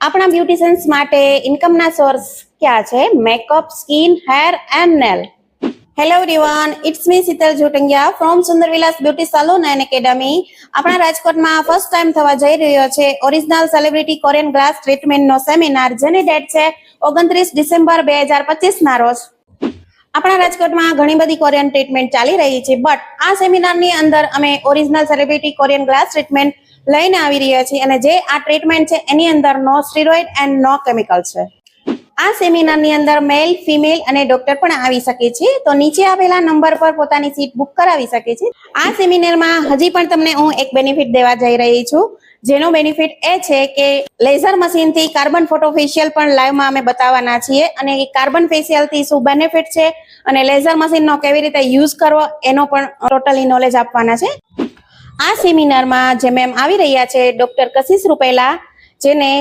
આપણા બ્યુટિશિયન્સ માટે ઇન્કમના સોર્સ ક્યાં છે? Makeup, skin, hair and nail. Hello everyone, it's me Sheetal Jotangiya from Sundar Vilas beauty salon and academy. આપણા રાજકોટમાં ફર્સ્ટ ટાઈમ થવા જઈ રહ્યો છે ઓરિજિનલ સેલિબ્રિટી કોરિયન ગ્લાસ ટ્રીટમેન્ટનો સેમિનાર, જેની ડેટ છે 29 ડિસેમ્બર 2025 ના રોજ. આપણા રાજકોટમાં ઘણી બધી કોરિયન ટ્રીટમેન્ટ ચાલી રહી છે, બટ આ સેમિનારની અંદર અમે original celebrity Korean glass treatment લઈને આવી રહ્યા છીએ અને જે આ ટ્રીટમેન્ટ છે એની અંદર નો સ્ટીરોઇડ એન્ડ નો કેમિકલ છે. આ સેમિનારની અંદર મેલ, ફિમેલ અને ડોક્ટર પણ આવી શકે છે, તો નીચે આપેલા નંબર પર પોતાની સીટ બુક કરાવી શકે છે. આ સેમિનારમાં હજી પણ તમને હું એક બેનિફિટ દેવા જઈ રહી છું, જેનો બેનિફિટ એ છે કે લેઝર મશીનથી કાર્બન ફોટો ફેશિયલ પણ લાઈવમાં અમે બતાવવાના છીએ અને એ કાર્બન ફેશિયલથી શું બેનિફિટ છે અને લેઝર મશીનનો કેવી રીતે યુઝ કરવો એનો પણ ટોટલી નોલેજ આપવાના છે. આ સેમિનારમાં જે મેમ આવી રહ્યા છે ડોક્ટર કશિશ રૂપેલા, જેને